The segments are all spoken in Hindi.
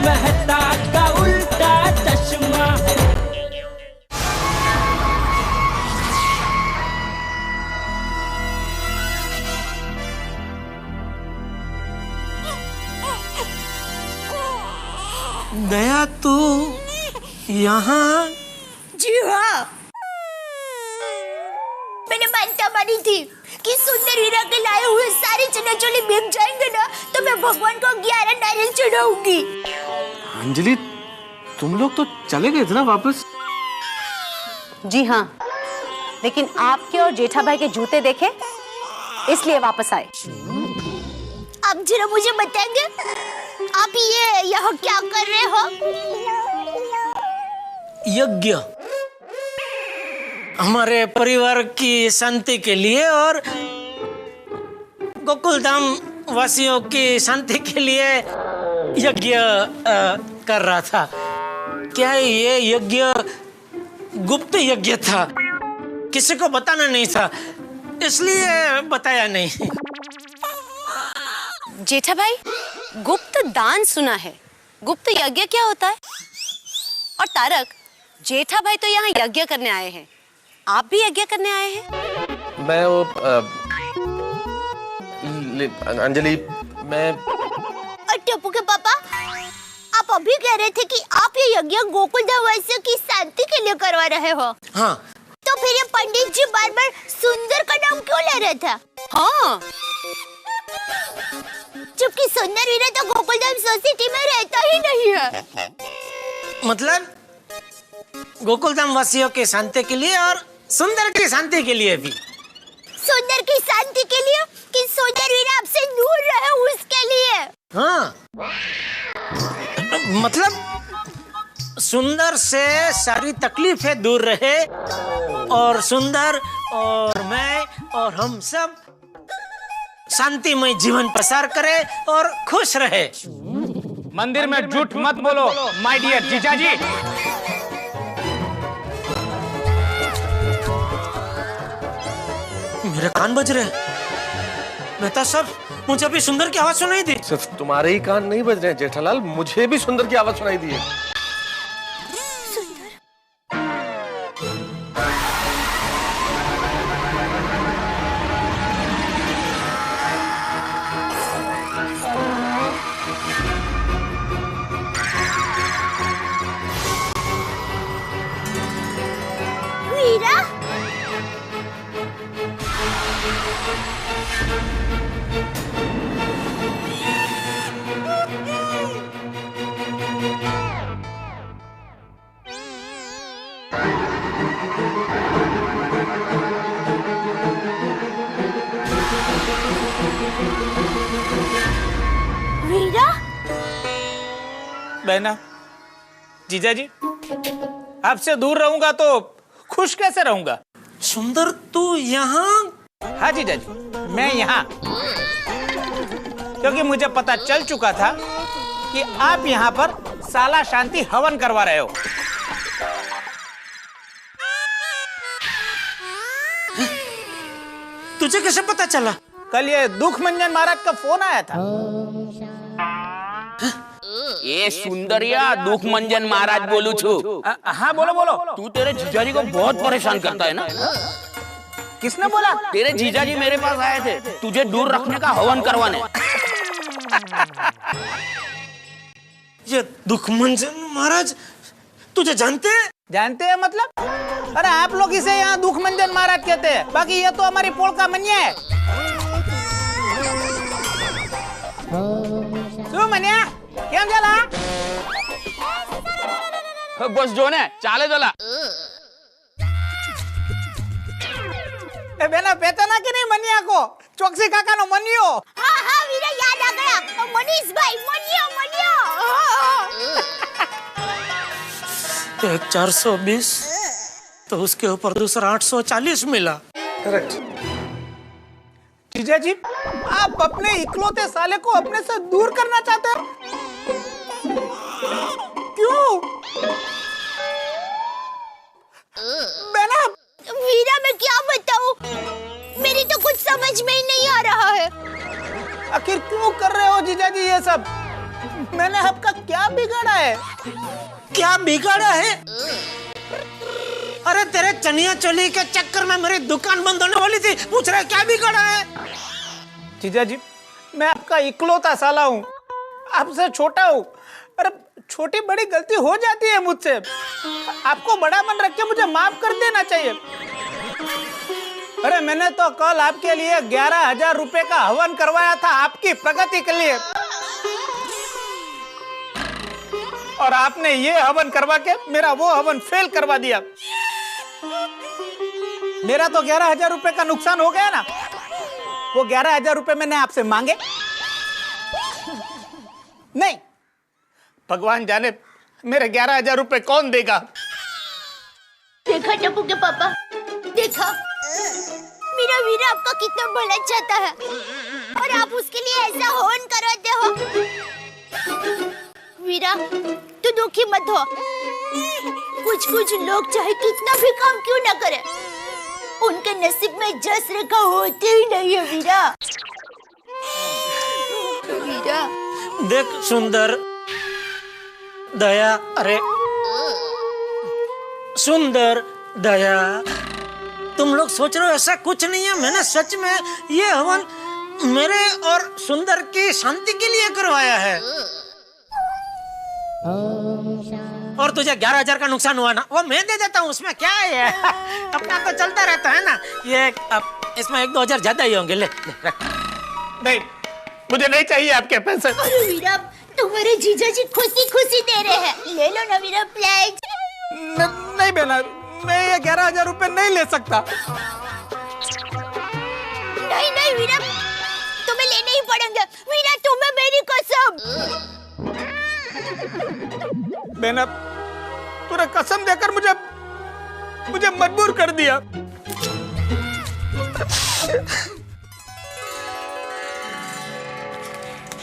मेहता का उल्टा चश्मा। दया तू यहाँ? जी हाँ, मैंने मानता मानी थी कि सुंदर हीरा के लाए हुए सारे चने चोली बिक जाएंगे ना तो मैं भगवान को 11 नारियल चढ़ाऊंगी। अंजलि, तुम लोग तो चले गए थे ना वापस? जी हाँ, लेकिन आपके और जेठा भाई के जूते देखे इसलिए वापस आए। आप जरा मुझे बताएंगे आप ये यहाँ क्या कर रहे हो? यज्ञ हमारे परिवार की शांति के लिए और गोकुलधाम वासियों की शांति के लिए यज्ञ कर रहा था। क्या ये यज्ञ गुप्त यज्ञ था? किसी को बताना नहीं था, इसलिए बताया नहीं। जेठा भाई, गुप्त दान सुना है, गुप्त यज्ञ क्या होता है? और तारक, जेठा भाई तो यहाँ यज्ञ करने आए हैं, आप भी यज्ञ करने आए हैं? मैं वो अंजलि, मैं टप्पू के पापा, आप अभी कह रहे थे कि आप ये यज्ञ गोकुलधाम वासियों की शांति के लिए करवा रहे हो। हाँ। तो फिर ये पंडित जी बार बार सुंदर का नाम क्यों ले रहे थे? हाँ, जबकि सुंदर हीरा तो गोकुलधाम सोसाइटी में रहता ही नहीं है। मतलब गोकुलधाम वासियों के शांति के लिए और सुंदर की शांति के लिए भी। सुंदर की शांति के लिए कि सुंदर हीरा आपसे दूर रहे उसके लिए? हाँ, मतलब सुंदर से सारी तकलीफें दूर रहे और सुंदर और मैं और हम सब शांतिमय जीवन प्रसार करे और खुश रहे। मंदिर में झूठ मत बोलो माय डियर जीजा जी। मेरे कान बज रहे। मेहता साहब, मुझे भी सुंदर की आवाज सुनाई दी। सिर्फ तुम्हारे ही कान नहीं बज रहे हैं जेठालाल, मुझे भी सुंदर की आवाज सुनाई दी है। हीरा? वीरा? बहना, जीजा जी, आपसे दूर रहूंगा तो खुश कैसे रहूंगा? सुंदर तू यहाँ? हाँ जीजा जी, मैं यहाँ, क्योंकि मुझे पता चल चुका था कि आप यहाँ पर साला शांति हवन करवा रहे हो। तुझे कैसे पता चला? कल ये दुख मंजन महाराज का फोन आया था। ये सुंदरिया दुख मंजन महाराज बोलू छू। हाँ बोलो बोलो। तू तेरे जीजाजी को बहुत परेशान करता है ना? किसने बोला? तेरे जीजाजी मेरे पास आए थे तुझे दूर रखने का हवन करवाने। ये दुख मंजन महाराज तुझे जानते हैं? जानते हैं मतलब? अरे आप लोग इसे यहाँ दुख मंजन महाराज कहते हैं, बाकी ये तो हमारी पोल का मनिया है। શું મન્યા કેમ ચાલા? બસ જો ને ચાલે ચલા। ए बेना पहचाना कि नहीं मनिया को? चौकसी काका नो मनियो। हाँ हाँ वीरा याद आ गया, मनीष भाई, मनियो मनियो। एक 420 तो उसके ऊपर दूसरा 840 मिला। करेक्ट। जीजा जी, आप अपने इकलौते साले को अपने से दूर करना चाहते हैं? क्यों? बेना, वीरा मैं क्या बताऊं, मेरी तो कुछ समझ में ही नहीं आ रहा है। आखिर क्यों कर रहे हो जीजा जी ये सब? मैंने आपका क्या बिगाड़ा है? क्या बिगाड़ा है? अरे तेरे चनिया चोली के चक्कर में मेरी दुकान बंद होने वाली थी, पूछ रहा है क्या बिगाड़ा है? जीजा जी, मैं आपका इकलौता साला हूँ, आपसे छोटा हूँ। अरे छोटी बड़ी गलती हो जाती है मुझसे, आपको बड़ा मन रख के मुझे माफ कर देना चाहिए। अरे मैंने तो कल आपके लिए 11,000 रुपए का हवन करवाया था आपकी प्रगति के लिए, और आपने ये हवन करवा के मेरा वो हवन फेल करवा दिया। मेरा तो 11,000 रुपए का नुकसान हो गया ना। वो 11,000 रुपए मैंने आपसे मांगे नहीं, भगवान जाने मेरे 11,000 रुपए कौन देगा। देखा टप्पू के पापा, देखा मेरा वीरा आपका कितना भला चाहता है और आप उसके लिए ऐसा हवन करवाते हो। वीरा तू दुखी मत हो, कुछ कुछ लोग चाहे कितना भी काम क्यों ना करे, उनके नसीब में जस रेखा होती ही नहीं है वीरा। वीरा देख सुंदर, दया, अरे सुंदर, दया, तुम लोग सोच रहे हो ऐसा कुछ नहीं है। मैंने सच में ये हवन मेरे और सुंदर की शांति के लिए करवाया है। और तुझे 11,000 का नुकसान हुआ ना, वो मैं दे देता हूँ, उसमें क्या है? अपना तो चलता रहता है ना। ये अब इसमें 1-2 हजार ज्यादा ही होंगे। ले रख। नहीं, मुझे नहीं चाहिए आपके पैसे। अरे वीरा, तुम्हारे जीजा जी खुशी खुशी दे रहे हैं, ले लो ना वीरा प्लीज। नहीं बेना, मैं ये 11,000 रुपए नहीं ले सकता। नहीं नहीं वीरा, तुम्हें लेने ही पड़ेंगे। वीरा तुम्हें मेरी कसम। बेना, तूने कसम देकर मुझे मजबूर कर दिया।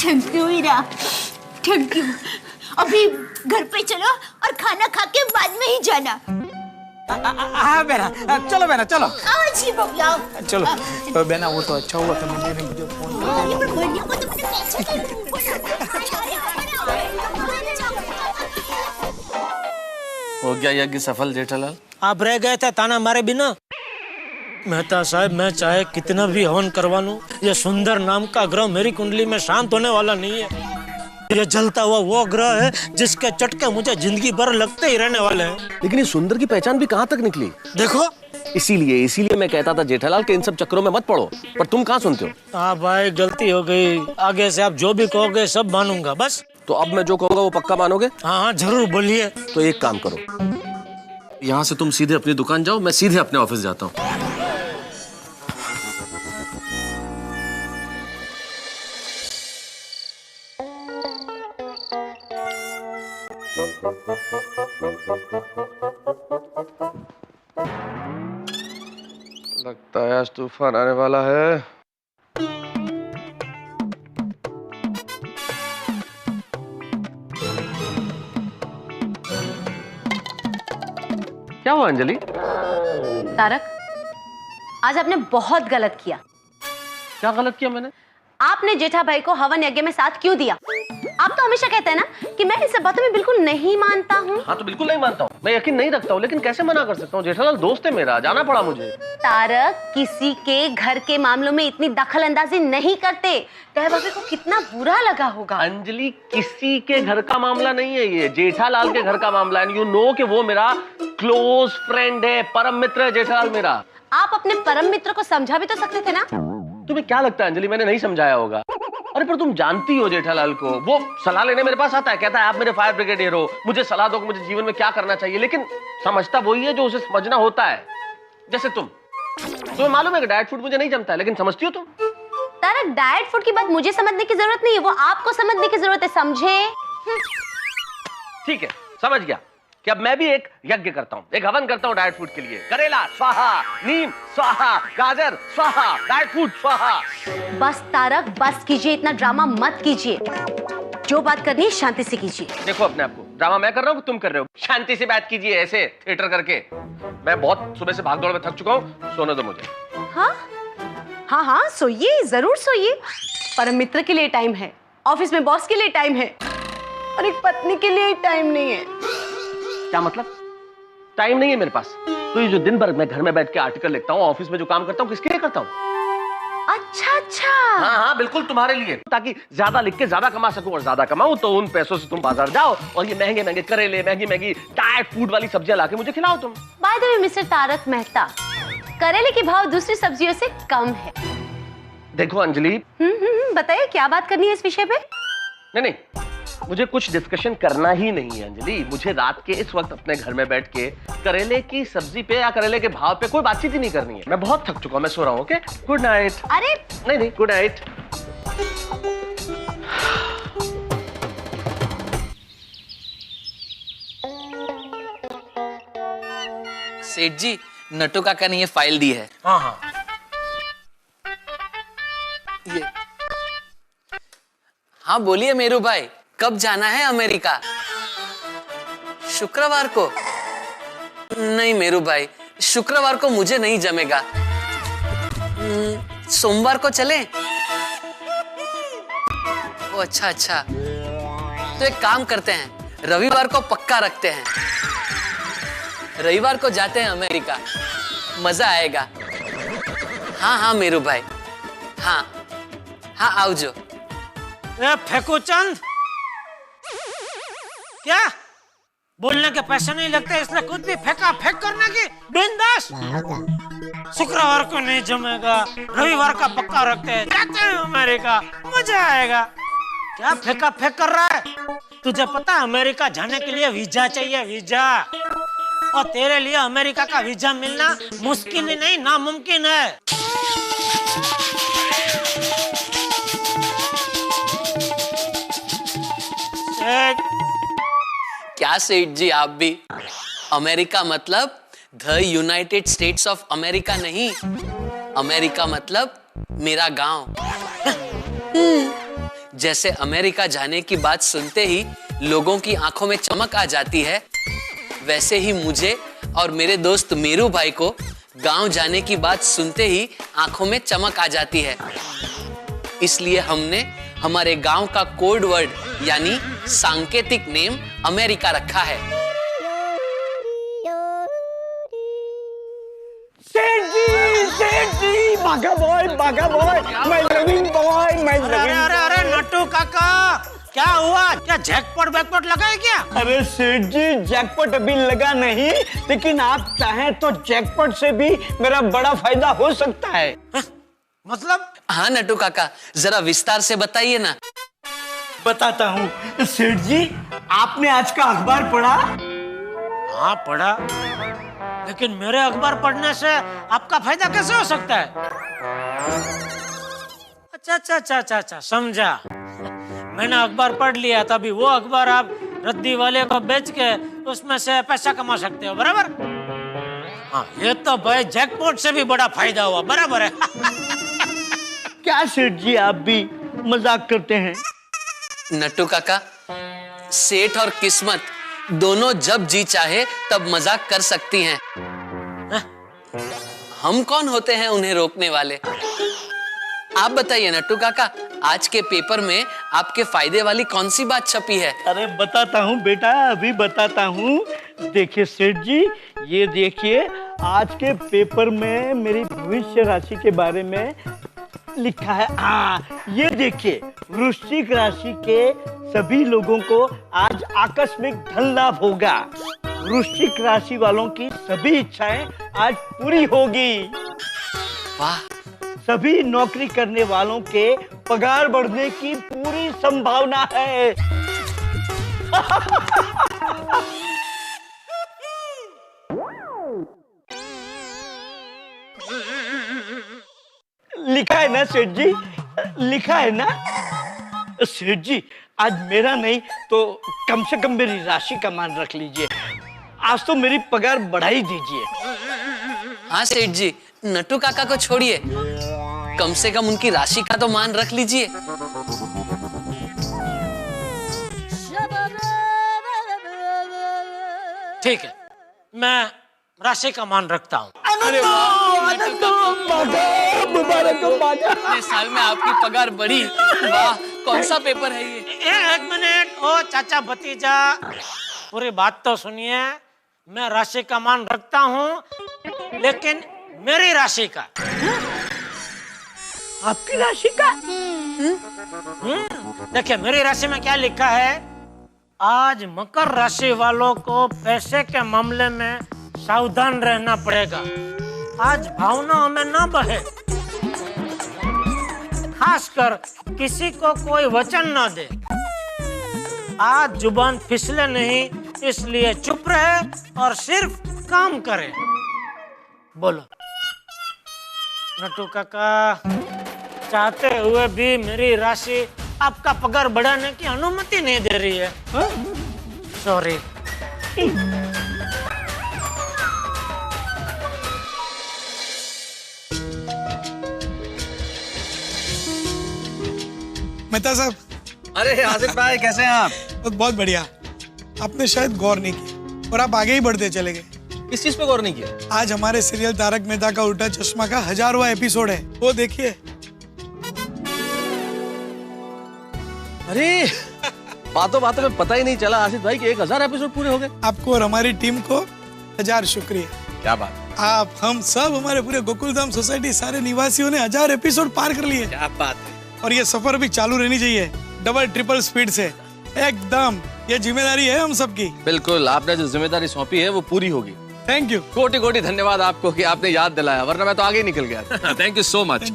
Thank you Veera, thank you. अभी घर पे चलो और खाना खा के बाद में ही जाना। हाँ बेना, चलो बेना, चलो। आओ जी बबला, चलो बेना, वो तो अच्छा हुआ था मैंने मुझे फोन ये पर भैया को तो मैंने कैसे हो गया यज्ञ सफल जेठालाल? आप रह गए थे ताना मारे बिना। मेहता साहब, मैं चाहे कितना भी हवन करवा लूं, ये सुंदर नाम का ग्रह मेरी कुंडली में शांत होने वाला नहीं है। ये जलता हुआ वो ग्रह है जिसके चटके मुझे जिंदगी भर लगते ही रहने वाले हैं। लेकिन ये सुंदर की पहचान भी कहाँ तक निकली? देखो, इसीलिए मैं कहता था जेठालाल के इन सब चक्करों में मत पड़ो, पर तुम कहाँ सुनते हो? हाँ भाई, गलती हो गई। आगे से आप जो भी कहोगे सब मानूंगा बस। तो अब मैं जो कहूँगा वो पक्का मानोगे? हाँ हाँ जरूर बोलिए। तो एक काम करो, यहाँ से तुम सीधे अपनी दुकान जाओ, मैं सीधे अपने ऑफिस जाता हूँ। लगता है आज तूफान आने वाला है। क्या हुआ अंजलि? तारक, आज आपने बहुत गलत किया। क्या गलत किया मैंने? आपने जेठा भाई को हवन यज्ञ में साथ क्यों दिया? आप तो हमेशा कहते हैं ना कि मैं इन सब बातों में बिल्कुल नहीं मानता हूँ। हाँ तो बिल्कुल नहीं मानता हूँ, मैं यकीन नहीं रखता हूँ, लेकिन कैसे मना कर सकता हूँ? जेठालाल दोस्त है मेरा, जाना पड़ा मुझे। तारक, किसी के घर के मामलों में इतनी दखल अंदाजी नहीं करते। तह भाभी को कितना बुरा लगा होगा। अंजलि, किसी के घर का मामला नहीं है ये, जेठालाल के घर का मामला है। यू नो कि वो मेरा क्लोज फ्रेंड है, परम मित्र है जेठालाल मेरा। आप अपने परम मित्र को समझा भी तो सकते थे ना। तुम्हें क्या लगता है अंजलि, मैंने नहीं समझाया होगा? अरे पर तुम जानती हो जेठालाल को, वो सलाह लेने मेरे पास आता है, कहता है आप मेरे फायर ब्रिगेडियर हो, मुझे सलाह दो कि मुझे जीवन में क्या करना चाहिए, लेकिन समझता वही है जो उसे समझना होता है। जैसे तुम्हें मालूम है कि डाइट फूड मुझे नहीं जमता है, लेकिन समझती हो तुम? तारक, डाइट फूड की बात मुझे समझने की जरूरत नहीं है, वो आपको समझने की जरूरत है, समझे? ठीक है, समझ गया कि अब मैं भी एक यज्ञ करता हूँ, एक हवन करता हूँ डाइट फूड के लिए। करेला स्वाहा, नीम स्वाहा, गाजर स्वाहा, डाइट फूड स्वाहा। बस तारक, बस कीजिए, इतना ड्रामा मत कीजिए। जो बात करनी है शांति से कीजिए। देखो अपने आप को, ड्रामा मैं कर रहा हूँ, तुम कर रहे हो। शांति से बात कीजिए, ऐसे थिएटर करके। मैं बहुत सुबह से भागदौड़ में थक चुका हूँ, सोने दो मुझे। हाँ हाँ हाँ, सोइए, जरूर सोइए। परम मित्र के लिए टाइम है, ऑफिस में बॉस के लिए टाइम है। और एक पत्नी के लिए टाइम नहीं है। क्या मतलब? टाइम नहीं है मेरे पास? तो ये जो दिन भर मैं घर में बैठ के आर्टिकल लिखता हूँ, ऑफिस में जो काम करता हूँ, किसके लिए करता हूँ? अच्छा अच्छा। हाँ हाँ बिल्कुल तुम्हारे लिए, ताकि ज्यादा लिख के ज्यादा कमा सकूं, और ज्यादा कमाऊं तो उन पैसों से तुम बाजार जाओ और ये महंगे महंगे करेले, महंगी महंगी डाइट फूड वाली सब्जियां लाके मुझे खिलाओ तुम। By the way mister Tarak Mehta, करेले के भाव दूसरी सब्जियों से कम है। देखो अंजलि, बताइए क्या बात करनी है इस विषय पे? नहीं, मुझे कुछ डिस्कशन करना ही नहीं है अंजलि। मुझे रात के इस वक्त अपने घर में बैठ के करेले की सब्जी पे या करेले के भाव पे कोई बातचीत ही नहीं करनी है। मैं बहुत थक चुका हूं, मैं सो रहा हूं। Okay, good night. अरे नहीं, गुड नाइट। सेठ जी, नट्टू काका ने ये फाइल दी है। हाँ हाँ, ये हाँ बोलिए मेरू भाई, कब जाना है अमेरिका? शुक्रवार को? नहीं मेरू भाई, शुक्रवार को मुझे नहीं जमेगा। सोमवार को चलें? ओ अच्छा अच्छा, तो एक काम करते हैं, रविवार को पक्का रखते हैं। रविवार को जाते हैं अमेरिका, मजा आएगा। हाँ हाँ मेरू भाई, हाँ हाँ आओ जो। फेंको चंद, क्या बोलने के पैसे नहीं लगते इसलिए कुछ भी फेंका फेंक करने की बिंदास। शुक्रवार को नहीं जमेगा, रविवार का पक्का रखते हैं, जाते हैं अमेरिका, मजा आएगा। क्या फेंका फेंक कर रहा है? तुझे पता है अमेरिका जाने के लिए वीजा चाहिए, वीजा। और तेरे लिए अमेरिका का वीजा मिलना मुश्किल ही नहीं, नामुमकिन है। क्या सेठ जी आप भी? अमेरिका मतलब the United states of America नहीं, अमेरिका मतलब मेरा गांव। जैसे अमेरिका जाने की बात सुनते ही लोगों की आंखों में चमक आ जाती है, वैसे ही मुझे और मेरे दोस्त मेरू भाई को गांव जाने की बात सुनते ही आंखों में चमक आ जाती है। इसलिए हमने हमारे गांव का कोड वर्ड यानी सांकेतिक नेम अमेरिका रखा है। सेठ जी, बाघा बॉय, मैं लविंग बॉय, मैं लविंग। अरे नट्टू काका, क्या हुआ? क्या जैकपॉट बैकपॉट लगा है क्या? अरे सेठ जी, जैकपॉट अभी लगा नहीं, लेकिन आप चाहें तो जैकपॉट से भी मेरा बड़ा फायदा हो सकता है। मतलब? हाँ नट्टू काका, जरा विस्तार से बताइए ना। बताता हूँ सेठ जी, आपने आज का अखबार पढ़ा? हाँ पढ़ा, लेकिन मेरे अखबार पढ़ने से आपका फायदा कैसे हो सकता है? अच्छा, समझा। मैंने अखबार पढ़ लिया, तभी वो अखबार आप रद्दी वाले को बेच के उसमें से पैसा कमा सकते हो, बराबर? हाँ, ये तो भाई जैकपॉट से भी बड़ा फायदा हुआ, बराबर है। क्या सेठ जी, आप भी मजाक करते हैं? नट्टू काका, सेठ और किस्मत दोनों जब जी चाहे तब मजाक कर सकती हैं। हम कौन होते हैं उन्हें रोकने वाले? आप बताइए नट्टू काका, आज के पेपर में आपके फायदे वाली कौन सी बात छपी है? अरे बताता हूँ बेटा, अभी बताता हूँ। देखिए सेठ जी, ये देखिए, आज के पेपर में मेरी भविष्य राशि के बारे में लिखा है। हाँ, ये देखिए, वृश्चिक राशि के सभी लोगों को आज आकस्मिक धन लाभ होगा। वृश्चिक राशि वालों की सभी इच्छाएं आज पूरी होगी। वाह! सभी नौकरी करने वालों के पगार बढ़ने की पूरी संभावना है। लिखा है ना सेठ जी, लिखा है ना? सेठ जी, आज मेरा नहीं तो कम से कम मेरी राशि का मान रख लीजिए। आज तो मेरी पगार बढ़ा ही दीजिए। हाँ सेठ जी, नट्टू काका को छोड़िए, कम से कम उनकी राशि का तो मान रख लीजिए। ठीक है, मैं राशि का मान रखता हूँ। अरे वाह, मुबारक हो बाजा। इतने साल में आपकी पगार बढ़ी, वाह, कौन सा पेपर है ये? एक मिनट, ओ चाचा भतीजा, पूरी बात तो सुनिए। मैं राशि का मान रखता हूँ, लेकिन मेरी राशि का। आपकी राशि का? देखिए मेरी राशि में क्या लिखा है। आज मकर राशि वालों को पैसे के मामले में सावधान रहना पड़ेगा। आज भावनाओं में न बहे, खासकर किसी को कोई वचन न दे। आज जुबान फिसले नहीं, इसलिए चुप रहे और सिर्फ काम करे। बोलो नटू काका, चाहते हुए भी मेरी राशि आपका पगार बढ़ाने की अनुमति नहीं दे रही है। सॉरी। मेहता साहब। अरे आसिफ भाई कैसे हैं आप? बहुत बढ़िया। आपने शायद गौर नहीं किया और आप आगे ही बढ़ते चले गए। किस चीज पे गौर नहीं किया? आज हमारे सीरियल तारक मेहता का उल्टा चश्मा का 1000वां एपिसोड है, वो देखिए। अरे बातों बातों में पता ही नहीं चला आसिफ भाई कि 1000 एपिसोड पूरे हो गए। आपको और हमारी टीम को 1000 शुक्रिया। क्या बात? आप, हम सब, हमारे पूरे गोकुलधाम सोसाइटी, सारे निवासियों ने 1000 एपिसोड पार कर लिए। क्या बात है। और ये सफर भी चालू रहनी चाहिए, डबल ट्रिपल स्पीड से एकदम। ये जिम्मेदारी है हम सबकी। बिल्कुल, आपने जो जिम्मेदारी सौंपी है वो पूरी होगी। Thank you. कोटि कोटि धन्यवाद आपको कि आपने याद दिलाया, वरना मैं तो आगे ही निकल गया। Thank you so much.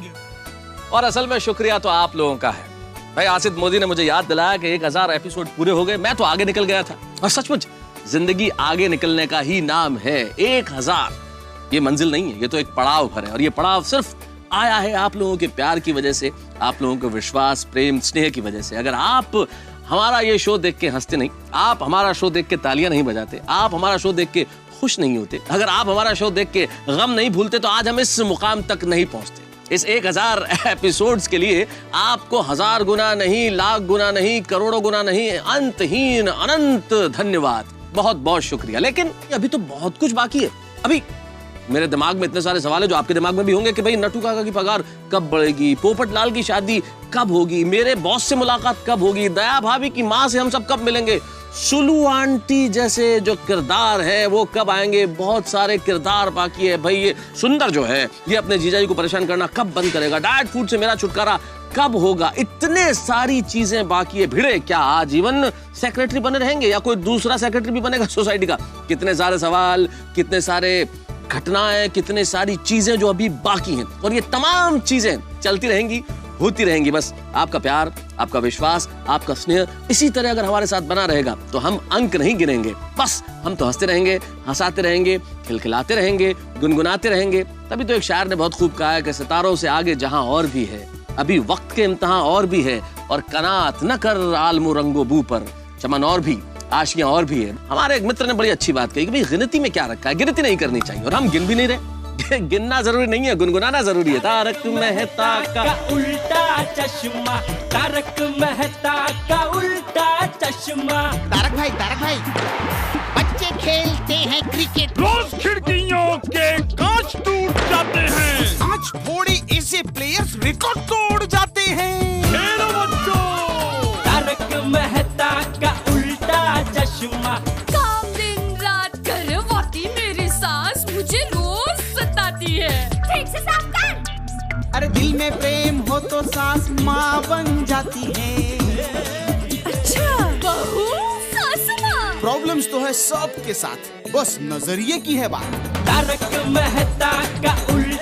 और असल में शुक्रिया तो आप लोगों का है भाई। आसिफ मोदी ने मुझे याद दिलाया कि 1000 एपिसोड पूरे हो गए, मैं तो आगे निकल गया था। और सचमुच जिंदगी आगे निकलने का ही नाम है। 1000 ये मंजिल नहीं है, ये तो एक पड़ाव भर है। और ये पड़ाव सिर्फ आया है आप लोगों के प्यार की वजह से, आप लोगों के विश्वास, प्रेम, स्नेह की वजह से। अगर आप हमारा ये शो देख के हंसते नहीं, आप हमारा शो देख के तालियां नहीं बजाते, आप हमारा शो देख के खुश नहीं होते, अगर आप हमारा शो देख के गम नहीं भूलते, तो आज हम इस मुकाम तक नहीं पहुंचते। इस 1000 एपिसोड्स के लिए आपको 1000 गुना नहीं, लाख गुना नहीं, करोड़ों गुना नहीं, अंतहीन अनंत धन्यवाद। बहुत बहुत शुक्रिया। लेकिन अभी तो बहुत कुछ बाकी है। अभी मेरे दिमाग में इतने सारे सवाल है जो आपके दिमाग में भी होंगे कि भाई नटू काका की पगार कब बढ़ेगी, पोपट लाल की शादी कब होगी, मेरे बॉस से मुलाकात कब होगी, दया भाभी की माँ से हम सब कब मिलेंगे, सुलू आंटी जैसे जो किरदार है वो कब आएंगे। बहुत सारे किरदार बाकी है भाई। ये सुंदर जो है ये अपने जीजाजी को परेशान करना कब बंद करेगा, डाइट फूड से मेरा छुटकारा कब होगा, इतने सारी चीजें बाकी है। भिड़े क्या आजीवन सेक्रेटरी बने रहेंगे या कोई दूसरा सेक्रेटरी भी बनेगा सोसाइटी का? कितने सारे सवाल, कितने सारे घटनाएं, कितने सारी चीजें जो अभी बाकी हैं। और ये तमाम चीजें चलती रहेंगी, होती रहेंगी। बस आपका प्यार, आपका विश्वास, आपका स्नेह इसी तरह अगर हमारे साथ बना रहेगा तो हम अंक नहीं गिनेंगे। बस हम तो हंसते रहेंगे, हंसाते रहेंगे, खिलखिलाते रहेंगे, गुनगुनाते रहेंगे। तभी तो एक शायर ने बहुत खूब कहा है कि सितारों से आगे जहां और भी है, अभी वक्त के इम्तिहान और भी है, और कनात न कर आलमो रंगो बू पर, चमन और भी, आशियां और भी है। हमारे एक मित्र ने बड़ी अच्छी बात कही कि भाई गिनती में क्या रखा है, गिनती नहीं करनी चाहिए। और हम गिन भी नहीं रहे। गिनना जरूरी नहीं है, गुनगुनाना जरूरी है। तारक मेहता का उल्टा चश्मा, तारक मेहता का उल्टा चश्मा। तारक भाई बच्चे खेलते हैं क्रिकेट, रोज खिड़कियों के कांच टूट जाते हैं, आज थोड़े ऐसे प्लेयर्स रिकॉर्ड तोड़ जाते हैं। खेलो बच्चों, तारक मेहता का उल्टा चश्मा। काम दिन रात करवाती मेरी सास मुझे रोज सताती है। ठीक से साफ कर। अरे दिल में प्रेम हो तो सास माँ बन जाती है। अच्छा, बहू सास माँ। प्रॉब्लम्स तो है सबके साथ, बस नजरिए की है बात। तारक मेहता का उल्टा